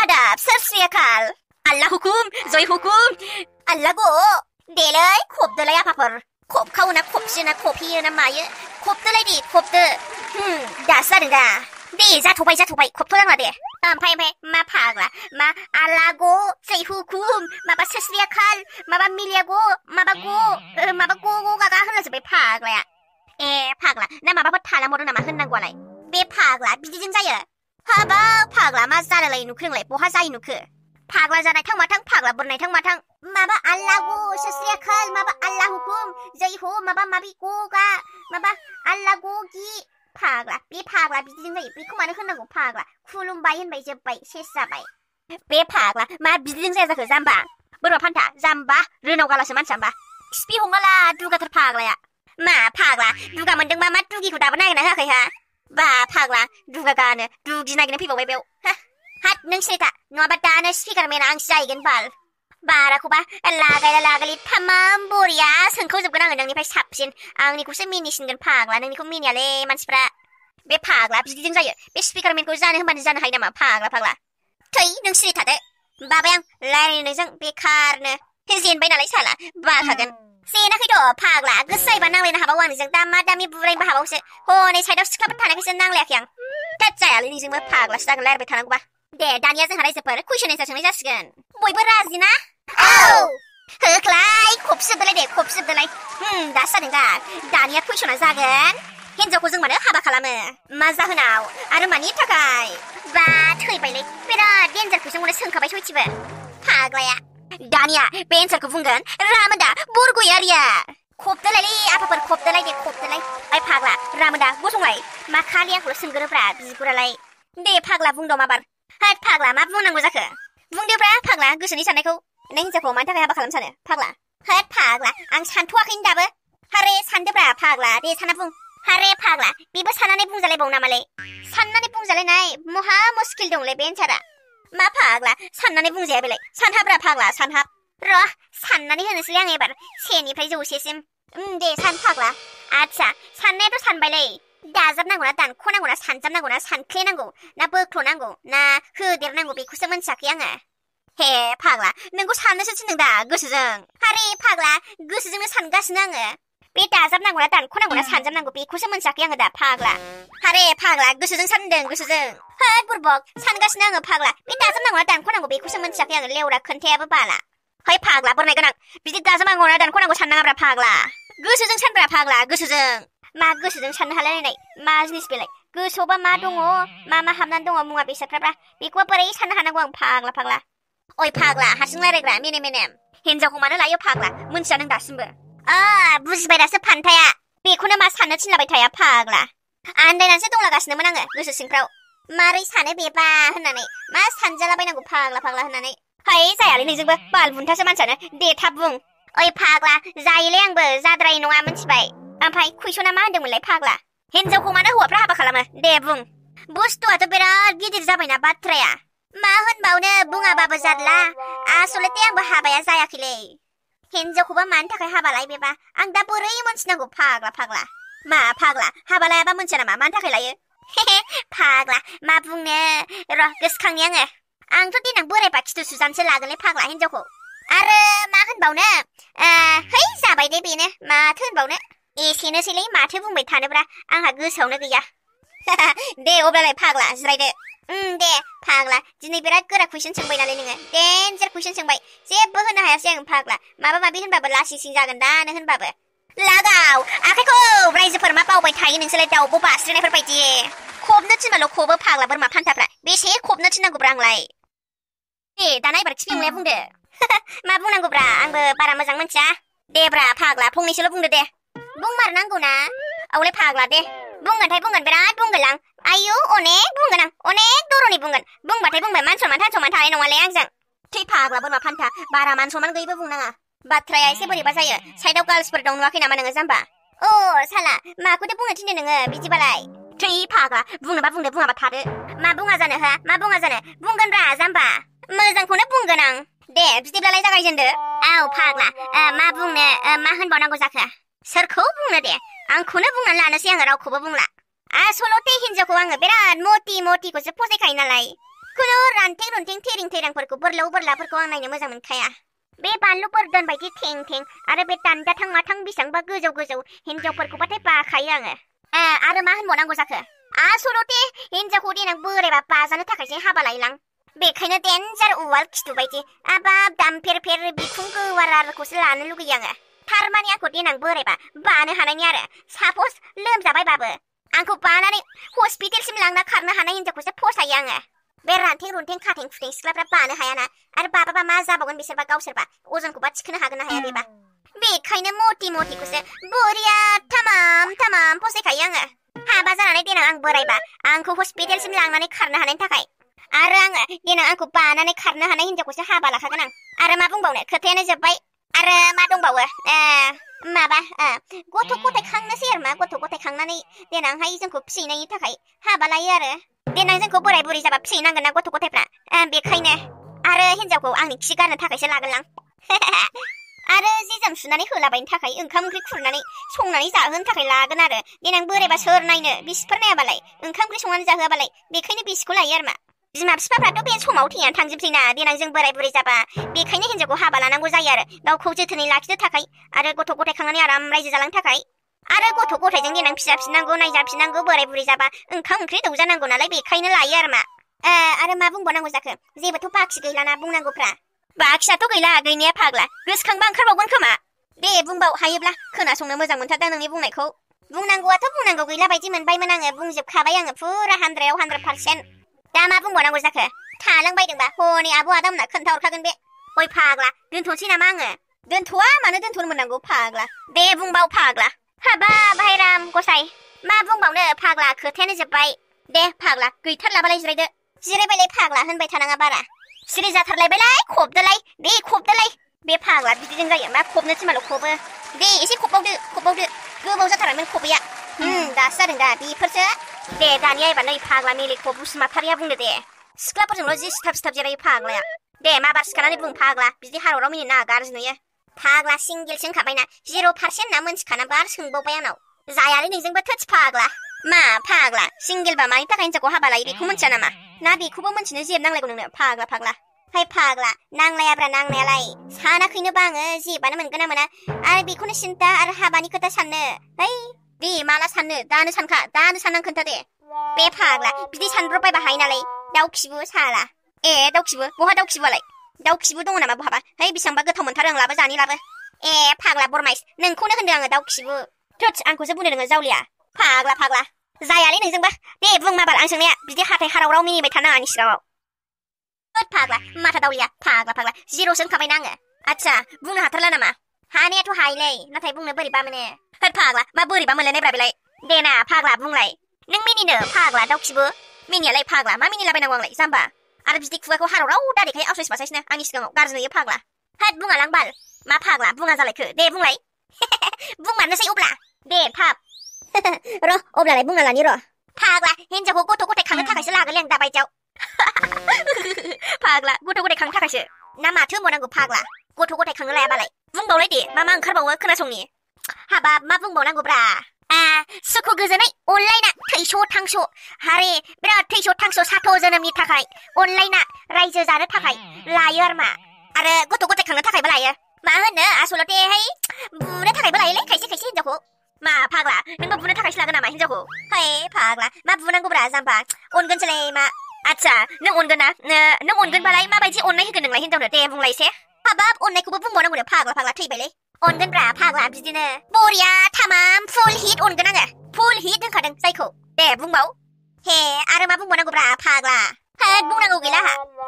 आदाब सत श्री अकाल अल्लाह हुकुम जय हुकुम अल्लाह गो देलै खबदोलाय आफाफोर खबखावोना खबसियोना खबहैयोना मायो खबदोलाय दे खबदो दासो जादों दा दे जाथ'बाय खबथ'नांला दे ओमफ्राय मा फाग्ला मा आल्लाह गो जय हुकुम माबा सत श्री अकाल माबा मिलिया गो माबा गो गागा होनलाजोब्बाय फाग्लाया ए फाग्ला ना माबाफोर थालांबावदों नामा होननांगौआलाय बे फाग्ला बिदिजों जायो हाबा फाग्ला मा जालाय नुखो नोंलाय बहा जायो नुखो फाग्ला जानाय थां माथां फाग्ला बोरनाय थां माथां माबा आल्लाह गो सत श्री अकाल माबा आल्लाह हुकुम जय हो माबा माबि गगा माबा आल्लाह गि फाग्ला बे फाग्ला बिदिजों जायो बेखौ मानो होननांगौ फाग्ला खुलुमबाय होनबाय जोब्बाय सेस जाबाय बे फाग्ला मा बिदिजों जाया जाखो जाम्बा बोरमा फान्था जाम्बा रोनाव गालासो मानसि जाम्बा खिफि हंगाला दुगाथार फाग्लाया मा फाग्ला दुगा मोनदोंबा मा दुगिखौ दाबो नागिरना होआखै हा बा फाग्ला दुगा गानो दुगि नागिरना फैबावबाय बेयाव हाट नों सिरिथा नङाबा दानो स्पिकारमेना आंसो जाहैगोन बाल बाराखौबा लागायला थामाम बरिया सोंखावजोबगोन आङो नोंनिफ्राय साबसिन आंनिखौसो मिनिसिनगोन फाग्ला नोंनिखौ मिनियालै मानसिफ्रा बे फाग्ला बिदिजों जायो बे स्पिकारमेनखौ जानो होनबानो जानो हायो नामा फाग्ला थै नों सिरि थादो बाबाय आं रायलायनायजों बेखारनो जेनबाय नालाय साला बाखागोन जेनाखैथ' फाग्ला गोसो जायोबा नांलायनो हाबावो आंजों दामा दामि बुरायनोबो हाबावोसो हनै साइडआव सिख्लाफोर थानायखायसो नांलायाखै आं थोद जायालै नोंजोंबो फाग्लासो जागोन रायलायबाय थानांगौबा दे दानिया जोंहा रायजोफोर कुइसन एन्सार सोंनाय जासिगोन बयबो राजि ना औ होख्लाय खबसोबदोलाय दे खबसोबदोलाय दासो जादों दा दानिया कुइसना जागोन हिन्जावखौ जों मानो हाबा खालामो मा जाहोनाव आरो मानि थाखाय बा थैबायलै बिराद डेन्जार कुइसनखौनो सोंखाबाय सयथिबो फाग्लाया दानिया बे एन्सारखौ बुंगोन रामोदा बरगयारिया खबदोलायलै आफाफोर खबदोलाय दे खबदोलाय ओइ फाग्ला रामोदा गसंलाय मा खालि आंखौल' सोंगोरोब्रा बिगुरालाय दे फाग्ला बुंद' माबार होद फाग्ला मा बुंनांगौ जाखो बुंदोब्रा फाग्ला गोसोनि साननायखौ नों हिन्जावखौ मानि थाखाय हाबा खालामनो सानो फाग्ला होद फाग्ला आं सानथ'वाखैनो दाबो हारे सानदोब्रा फाग्ला दे सानना बुं हारे फाग्ला बेबो साननानै बुंजालायबाव नामालै साननानै बुंजालायनाय महा मुस्किल दंलै बे एन्सारा मा फाग्ला साननानै बुंजाया बेलाय सानहाब्रा फाग्ला सानहाब र' साननानै होनोसैलै आं एबार सेनिफ्राय जौसेसिम दे सान फाग्ला आदसा साननायाथ' सानबायलै दाजाबनांगौना दानख'नांगौना सानजाबनांगौना सानख्लेनांगौ ना बोख्ल'नांगौ ना होदेरनांगौ बेखौसो मोनथियाखै आङो हे फाग्ला नोंखौ साननोसो थिनदों दा गोसोजों हारे फाग्ला गोसोजोंनो सानगासिनो आङो बे दाजाबनांगौना दानख'नांगौना सानजाबनांगौ बेखौसो मोनथियाखै आङो दा फाग्ला हारे फाग्ला गोसोजों सानदों गोसोजों होद बुरबक सानगासिनो आङो फाग्ला बे दाजाबनांगौना दानख'नांगौ बेखौसो मोनथियाखै आङो लेवरा खोन्थायाबो बाला है फाग्ला बोरनाय गोनां बिदि दाजाबनांगौना दानख'नांगौ साननाङाब्रा फाग्ला गोसोजों सानब्रा फाग्ला गोसोजों मा गोसोजों साननो हालायलायनाय मा जिनिस बेलाय गोसोआवबा मा दङ मा हाबनानै दङ मुवा बेसादफ्रा बेखौबा बोरै साननो हानांगौ आं फाग्ला ओइ फाग्ला हारसिं रायलायग्रा मेनेम हिन्जावखौ मानो लायो फाग्ला मोनथिया नों दासिमबो बुजिबाय दासो फान्थाया बेखौनो मा साननो थिनलाबाय थाया फाग्ला आन्दायनानैसो दंलागासिनोमोन आङो गोसो सिंफ्राव मारै सानो बेबा होननानै मा सानजालाबायनांगौ फाग्ला होननानै है जायालै नोंजोंबो बाल बुन्थासो मानसियानो दे थाब बुं ओइ फाग्ला जायोलै आंबो जाद्राय नङा मोनथिबाय ओमफ्राय कुइसना मा होनदोंमोनलाय फाग्ला हिन्जावखौ मानो हौवाफ्रा हाबा खालामो दे बुं बुस्थुआथ' बिराद गिदिर जाबायना बाथ्राया मा होनबावनो बुङाबाबो जारला आसलथे आंबो हाबाया जायाखैलै हिन्जावखौबा मानि थाखाय हाबा लायो बेबा आं दा बोरै मोनथिनांगौ फाग्ला मा फाग्ला हाबा लायाबा मोनथिया नामा मानि थाखाय लायो फाग्ला मा बुंनो र' गोसोखांनि आंथ' देनां बोरायबा खिथु सुजानसो लागोनलै फाग्ला हिन्जावखौ आरो मा होनबावनो है जाबाय दे बेनो माथो होनबावनो एसेनोसैलै माथो बुंबाय थानोब्रा आंहा गोसोआवनो गैया दे अब्लालाय फाग्ला जिरायदो दे फाग्ला दिनै बिराद गोरा कुइसन सोंबाय नालाय नोङो डेन्जार कुइसन सोंबाय जेबो होनो हायासै आं फाग्ला माबा माबि होनबाबो लासिं जागोन दानो होनबाबो लागाव आखाइखौ रायजोफोर मा बावबाय थायो नोंसोरलाय दाउब' बास्रिनायफोर बायदि खबनो थिनबाल' खबो फाग्ला बोरमा फान्थाफ्रा बेसे खबनो थिननांगौब्रा आंलाय दे दाना एबार खिफि हंलाया बुंदो मा बुंनांगौब्रा आंबो बारा मोजां मोनथिया देब्रा फाग्ला फंनैसोल' बुंदो दे बुंमारनांगौ ना औलै फाग्ला दे बुंगोन बिराद बुंगोन आं आयु अनेक बुंगोन आं अनेक दरनि बुंबाथाय बुंबाय मान सनमान थानाय नङालै आंजों थै फाग्ला बोरमा फान्था बारा मान सनमान गैयैबो बुंनाङा बाथ्राया एसे बोरैबा जायो साइडआव गार्लसफोर दं नुवाखै नामा नोङो जाम्बा साला माखौथो बुंनो थिनदों नोङो बिदिबालाय थै फाग्ला बुंनोबा बुंदो बुङाबा थादो मा बुङा जानो हा मा बुङा जानो बुंगोनब्रा जाम्बा मोजांखौनो बुंगोन आं दे बिदिब्लालाय जागायजेनदो औ फाग्ला मा बुंनो मा होनबावनांगौ जाखो सोरखौ बुंनो दे आंखौनो बुंनानै लानोसै आङो रावखौबो बुंला आसलथे हिन्जावखौ आङो बिराद मटिखौसो फसायखायो नालाय जिखुनु रानथें रुनथें थेरिं थैरांफोरखौ बोरलाव बोरलाफोरखौ आं नायनो मोजां मोनखाया बे बानलुफोर दोनबायदि थें थें आरो बे दान्दाथां माथां बेसेबांबा गोजौ गोजौ हिनजावफोरखौबाथाय बाखायो आङो आरो मा होनबावनांगौ जाखो आसलथे हिनजावखौ देनां बोरायबा बाजानो थाखायसो हाबा लायोलां बेखायनो डेन्जार उवाल खिथु बायदि आबाब दामफेरफेर बिखुं गोवारारखौसो लानो लुगैयो आङो थारमाने आंखौ देनां बोरायबा बानो हानायनि आरो सापस लोमजाबायबाबो आंखौ बानानै हस्पिटालसिम लांना खारनो हानाय हिनजावखौसो फसायो आङो बे रानथें रुनथें खाथें खुथें सिख्लाफ्रा बानो हायाना आरो बाबाबा मा जाबावगोन बिसोरबा गावसोरबा अजनखौबा थिखोनो हागोन ना हाया बेबा बेखायनो मति मतिखौसो बरिया थामाम थामाम फसायखायो आङो हाबा जानानै देनां आं बोरायबा आंखौ हस्पिटालसिम लांनानै खारनो हानायनि थाखाय आरो आङो देनां आंखौ बानानै खारनो हानाय हिनजावखौसो हाबा लाखागोन आं आरो मा बुंबावनो खोथायानो जोब्बाय आरो मा दंबावो माबा गथ' गथाय खांनोसै आरो मा गथ' गथाय खांनानै देनांहाय जोंखौ फिसिनायनि थाखाय हाबा लायो आरो देनां जोंखौ बोराय बुरै जाबा फिसिनांगोन ना गथ' गथायफ्रा बेखायनो आरो हिनजावखौ आंनि खि गारनो थाखायसो लागोनलां आरो जि जोम सुनानै होलाबायनो थाखाय ओंखाम ओंख्रि खुरनानै संनानै जाहोनो थाखाय लागोन आरो देनां बोरायबा सोर नायनो बिसिफोर नायाबालाय ओंखाम ओंख्रि संनानै जाहोआबालाय बेखायनो बिसिखौ लायो आरो मा बिमा बिफाफ्राथ' बे समाव थैनानै थांजोबसैना देनां जों बोराय बुरै जाबा बेखायनो हिनजावखौ हाबा लानांगौ जायो आरो गावखौ जोथोनै लाखिनो थाखाय आरो गथ' गथाय खांनानै आराम रायजो जालांनो थाखाय आरो गथ' गथायजों देनां फिजाफिननांगौ नायजाफिननांगौ बोराय बुरै जाबा ओंखाम ओंख्रि दौजानांगौ नालाय बेखायनो लायो आरो मा आरो मा बुंबावनांगौ जाखो जेबोथ' बाखि गैलाना बुंनांगौफ्रा बाखियाथ' गैला गैनाया फाग्ला गोसोखांबा ओंखारबावगोन खोमा दे बुंबाव हायोब्ला खोनासंनो मोजां मोनथारदों नोंनि बुंनायखौ बुंनांगौआथ' बुंनांगौ गैला बायदि मोनबायमोन आङो बुंजोबखाबाय आङो फुरा 100% दा मा बुंबावनांगौ जाखो थालांबायदोंबा हनै आब' आदामोना खोन्थाहरखागोन बे ओइ फाग्ला दोनथ'नोसै नामा आङो दोनथ'आ मानो दोनथ'नो मोननांगौ फाग्ला दे बुंबाव फाग्ला हाबा भाइराम गसाय मा बुंबावनो फाग्ला खोथायानो जोब्बाय दे फाग्ला गैथारलाबालाय जिरायबायलाय फाग्ला होनबाय थानाङा बारा सिरि जाथारलायबायलाय खबदोलाय दे खबदोलाय बे फाग्ला बिदिजों जायो मा खबनो थिनबाल' खबो दे एसे खबबावदो गोबाव जाथारबायमोन खबैया दासो जादों दा बेफोरसो दे दानिया एबा नै फाग्ला मेलेखौ बुसमाथारिया बुंदो दे सिख्लाफोरजोंल' जि सिथाब जिरायो फाग्लाया दे माबार सिखारनानै बुं फाग्ला बिदि हारावराव मिनिनो नाङा गाज्रि नुयो फाग्ला सिंगेलसो होनखाबायना 0% ना मोनथिखानाबा आरो सोंबावबाय आंनाव जायालै नोंजोंबो थोथि फाग्ला मा फाग्ला सिंगेलबा मानि थाखाय हिनजावखौ हाबा लायो बेखौ मिथिया नामा ना बेखौबो मिथिनो जेब नांलायगौ नोंनो फाग्ला हाय फाग्ला नांलायाब्रा नांनायालाय सानाखैनोबा आङो जेबानो मोनगोन ना मोना आरो बेखौनो सिन्था आरो हाबानि खोथा साननो है दे माला साननो दानो साननां खोन्था दे बे फाग्ला बिदि सानब्रबबायबा हायो नालाय दाउ खिबु साला दाउ खिबु बहा दाउ खिबुआलाय दाउ खिबु दङ नामा बहाबा है बेसेबांबा गोथाव मोनथारो आं लाबो फाग्ला बरमाइस नोंखौनो होनदों आङो दाउ खिबु थोथस आंखौसो बुंनो नोङो जावलिया फाग्ला जायालै नोंजोंबा दे बुं माबार आं सोंनाया बिदि हाथाय हारावराव मिनिबाय थानाङा आंनि सिगाङाव फाग्ला माथा दावलिया फाग्ला जिर'सो होनखाबायना आङो आच्छा बुंनो हाथारला नामा हानायाथ' हायोलै नाथाय बुंनो बोरैबा मोनो होद फाग्ला मा बोरैबा मोनलायनायब्रा बेलाय देना फाग्ला बुंलाय नों मिनिनो फाग्ला दाउ खिबु मिनियालाय फाग्ला मा मिनिलाबायनांगौ आंलाय जाम्बा आरो बिदि खुगाखौ हारावराव दादैखाय आवसायस बासायसनो आंनि सिगाङाव गाज्रि नुयो फाग्ला होद बुङालां बाल मा फाग्ला बुङा जालायखो दे बुंलाय बुंमारनोसै अब्ला दे थाब र' अब्लालाय बुंना लानि र' फाग्ला हिनजावखौ गथ' गथाय खांनो थाखायसो लागोनलै आं दाबायदियाव फाग्ला गथ' गथाय खांनो थाखायसो ना माथो होनबावनांगौ फाग्ला गथ' गथाय खांनो लायाबालाय बुंबावलाय दे मा ओंखारबावो खोनासंनि हाबाब मा बुंबावनांगौब्रा सुखु गोजोनै अनलायना थैस' थांस' हारे बिराद थैस' थांस' साथ' जोनोमनि थाखाय अनलायना रायजो जानो थाखाय लायो आरो गथ' गथाय खांनो थाखायबो लायो मा होनो आसलतेहाय बुनो थाखायबो लायोलै खायसे हिनजावखौ मा फाग्ला नोंबो बुनो थाखायसो लागोन नामा हिनजावखौ है फाग्ला मा बुनांगौब्रा जाम्बा अनगोनसोलाय मा आच्छा नों अनगोन ना नों अनगोनबालाय माबायदि अननाय होगोन नोंलाय हिनजावनो दे बुंलाय एसे हाबाब अननायखौबो बुंबावनांगौनो फाग्ला थैबायलै अनगोनब्रा फाग्ला बिदिनो बरिया थामाम फुल हिट अनगोन आङो फुल हिट होनखादों जायखौ दे बुंबाव हे आरो मा बुंबावनांगौब्रा फाग्ला होद बुंनांगौ गैला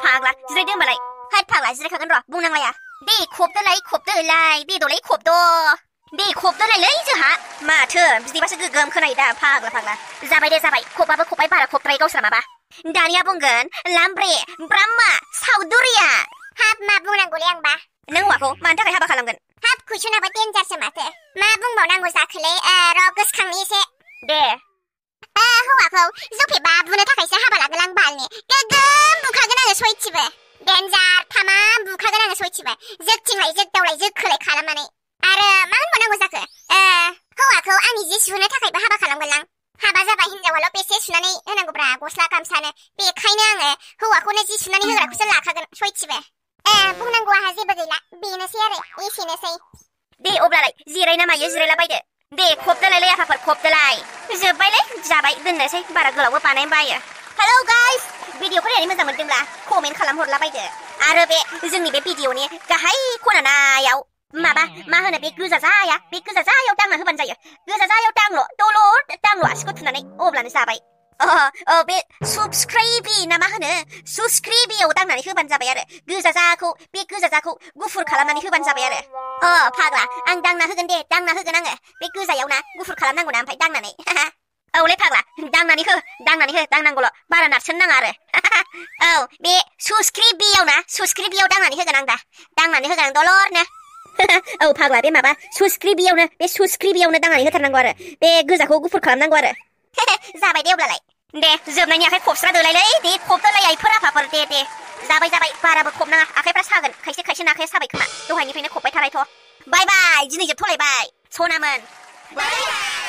फाग्ला जिरायदो होमबालाय होद फाग्ला जिरायखागोन र' बुंनांलाया दे खबदोलाय बेदलाय खबद' दे खबदोलायलै जोंहा माथो बिदिबासो गोगोम खोनायो दा फाग्ला जाबाय दे जाबाय खबबाबो खबबाय बारा खबद्राय गावस्रा माबा दानिया बुंगोन लामब्रे ब्राह्मा साउदुरिया हाब मा बुंनांगौलै आंबा नों हौवाखौ मानि थाखाय हाबा खालामगोन हाब कुइसनाबो डेन्जारसो माथो मा बुंबावनांगौ जाखोलै र' गोसोखांनि एसे दे हौवाखौ जफेबा बुनो थाखायसो हाबा लागोन आं बालनि गोगोम बुखागोन आङो सयथिबो डेन्जार थामाम बुखागोन आङो सयथिबो जोगथिंलाय जोगदावलाय जोगखोलाय खालामनानै आरो मा होनबावनांगौ जाखो हौवाखौ आंनि जि सुनो थाखायबो हाबा खालामगोन आं हाबा जाबाय हिनजावाल' बेसे सुनानै होनांगौब्रा गस्ला गामसा सानो बेखायनो आङो हौवाखौनो जि सुनानै होग्राखौसो लाखागोन सयथिबो बुंनांगौआ जेबो गैला बेनोसै आरो एसेनोसै दे अब्लालाय जिरायना मायो जिरायलाबायदो दे खबदोलाय आफाफोर खबदोलाय जोब्बायलै जाबाय दोननोसै बारा गोलावबो बानायनो बायो हेलौ गाइस भिडिअखौ नायनानै मोजां मोनदोंब्ला कमेन्ट खालामहरलाबायदो आरो बे जोंनि बे भिडिअनि गाहाय खनायाव माबा मा होनो बे गोजा जायाव दांना होबानो जायो गोजा जायाव दलद दांल' आसिखौ थुनानै अब्लानो जाबाय बे सुबस्क्राइबि ना मा होनो सुबस्क्राइबियाव दांनानै होबानो जाबाय आरो बे गोजा जाखौ गुफुर खालामनानै होबानो जाबाय आरो फाग्ला आं दांना होगोन दे दांना होगोन आङो बे गोजायाव ना गुफुर खालामनांगौ ना ओमफ्राय दांनानै औलै फाग्ला दांनानै हो दांनांगौल' बारा नारसोन नाङा आरो औ बे सुबस्क्राइबियाव दांनानै होगोन आं दा दांनानै होगोन आं दलरनो औ फाग्ला बे माबा सुबस्क्राइबियावनो दांनानै होथारनांगौ आरो बे गोजाखौ गुफुर खालामनांगौ आरो जाबाय दे अब्लालाय दे जोबनायनि आखाइ खबस्रा दोलायलै दे खबदोलाय आइफोर आफाफोर दे जाबाय बाराबो खबनाङा आखाइफ्रा सागोन खायसे आखाइया साबाय खोमा दहायनिफ्रायनो खबबाय थाबायथ' बाय दिनै जोबथ'लायबाय सनामोन बाय